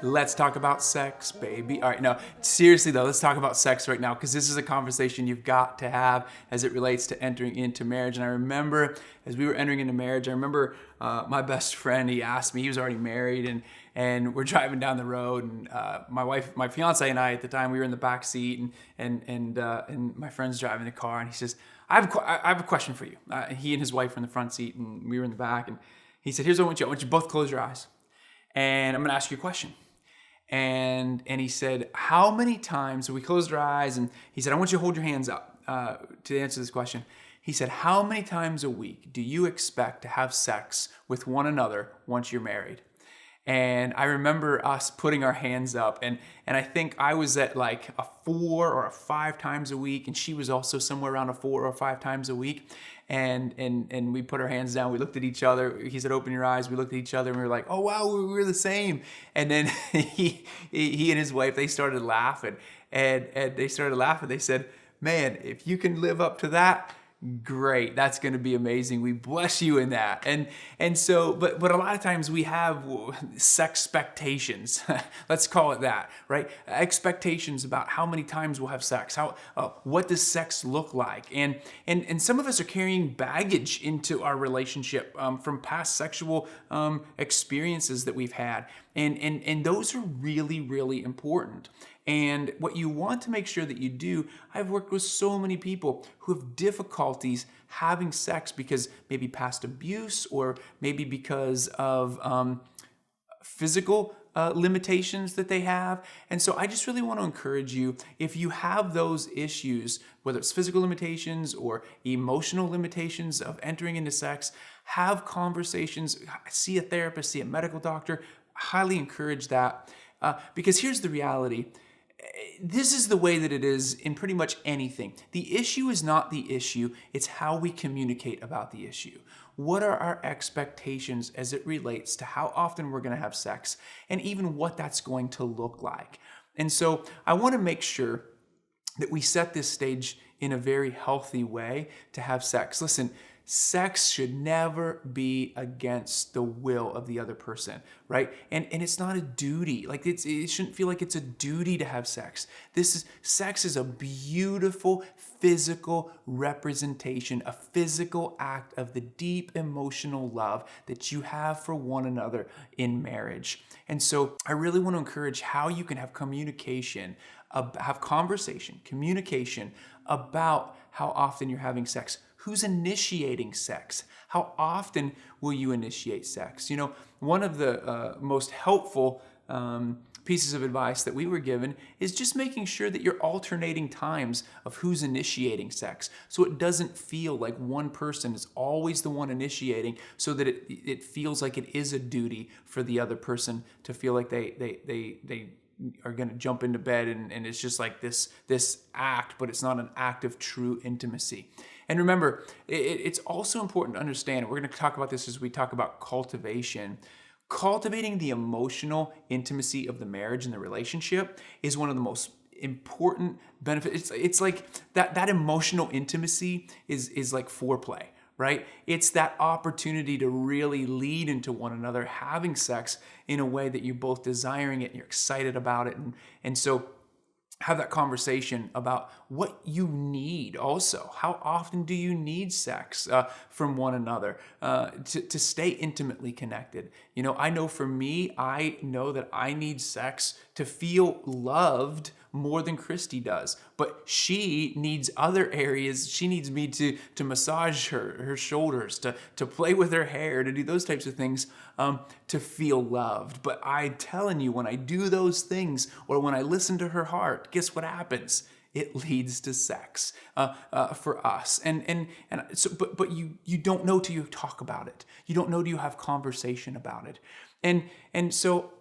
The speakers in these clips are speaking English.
Let's talk about sex, baby. All right, no, seriously though, let's talk about sex right now, because this is a conversation you've got to have as it relates to entering into marriage. And I remember as we were entering into marriage, I remember my best friend, he asked me, he was already married, and we're driving down the road, and my fiance and I at the time, we were in the back seat, and my friend's driving the car, and he says, I have a question for you. He and his wife were in the front seat, and we were in the back, and he said, here's what I want you to both close your eyes, and I'm going to ask you a question. And he said, how many times, so we closed our eyes, and he said, I want you to hold your hands up to answer this question. He said, how many times a week do you expect to have sex with one another once you're married? And I remember us putting our hands up, and I think I was at like a 4 or a 5 times a week, and she was also somewhere around a 4 or 5 times a week. And we put our hands down, we looked at each other. He said, open your eyes. We looked at each other, and we were like, oh wow, we were the same. And then he and his wife, they started laughing, and they said, man, if you can live up to that, great, that's going to be amazing. We bless you in that. And so, but a lot of times we have sex expectations. Let's call it that, right? Expectations about how many times we'll have sex. What does sex look like? And some of us are carrying baggage into our relationship from past sexual experiences that we've had. And those are really, really important. And what you want to make sure that you do, I've worked with so many people who have difficulties having sex because maybe past abuse, or maybe because of physical limitations that they have. And so I just really want to encourage you, if you have those issues, whether it's physical limitations or emotional limitations of entering into sex, have conversations, see a therapist, see a medical doctor. I highly encourage that because here's the reality. This is the way that it is in pretty much anything. The issue is not the issue, it's how we communicate about the issue. What are our expectations as it relates to how often we're going to have sex, and even what that's going to look like? And so I want to make sure that we set this stage in a very healthy way to have sex. Listen, sex should never be against the will of the other person, right? And it's not a duty. Like it shouldn't feel like it's a duty to have sex. Sex is a beautiful physical representation, a physical act of the deep emotional love that you have for one another in marriage. And so I really want to encourage how you can have communication, communication about how often you're having sex. Who's initiating sex? How often will you initiate sex? You know, one of the most helpful pieces of advice that we were given is just making sure that you're alternating times of who's initiating sex, so it doesn't feel like one person is always the one initiating, so that it feels like it is a duty for the other person to feel like they are going to jump into bed and it's just like this act, but it's not an act of true intimacy. And remember, it's also important to understand, and we're going to talk about this as we talk about cultivation. Cultivating the emotional intimacy of the marriage and the relationship is one of the most important benefits. It's like that emotional intimacy is like foreplay, right? It's that opportunity to really lead into one another, having sex in a way that you're both desiring it and you're excited about it. And so have that conversation about what you need also. How often do you need sex from one another to stay intimately connected? You know, I know for me, I know that I need sex to feel loved more than Christy does. But she needs other areas. She needs me to massage her shoulders, to play with her hair, to do those types of things to feel loved. But I'm telling you, when I do those things, or when I listen to her heart, guess what happens? It leads to sex for us. But you don't know till you talk about it. You don't know till you have conversation about it. And so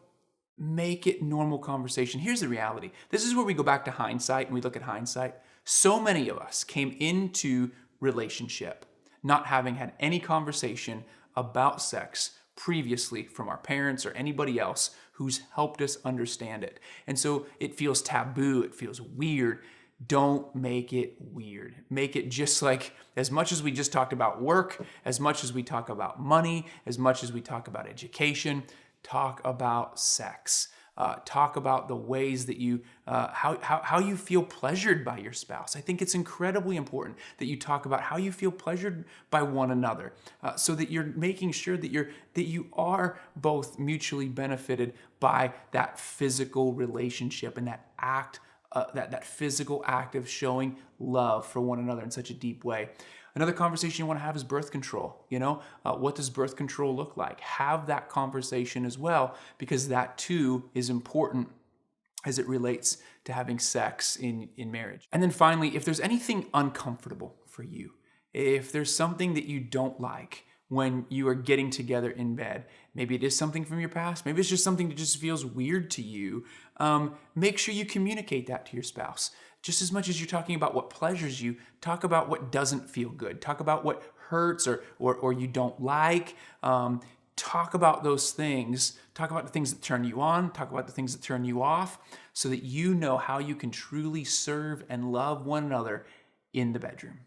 make it normal conversation. Here's the reality. This is where we go back to hindsight and we look at hindsight. So many of us came into relationship not having had any conversation about sex previously from our parents or anybody else who's helped us understand it. And so it feels taboo, it feels weird. Don't make it weird. Make it just like, as much as we just talked about work, as much as we talk about money, as much as we talk about education, talk about sex. Talk about the ways that you, how you feel pleasured by your spouse. I think it's incredibly important that you talk about how you feel pleasured by one another, so that you're making sure that you are both mutually benefited by that physical relationship and that act, that physical act of showing love for one another in such a deep way. Another conversation you want to have is birth control. What does birth control look like? Have that conversation as well, because that too is important as it relates to having sex in marriage. And then finally, if there's anything uncomfortable for you, if there's something that you don't like when you are getting together in bed, maybe it is something from your past, maybe it's just something that just feels weird to you, make sure you communicate that to your spouse. Just as much as you're talking about what pleasures you, talk about what doesn't feel good. Talk about what hurts or you don't like. Talk about those things. Talk about the things that turn you on. Talk about the things that turn you off, so that you know how you can truly serve and love one another in the bedroom.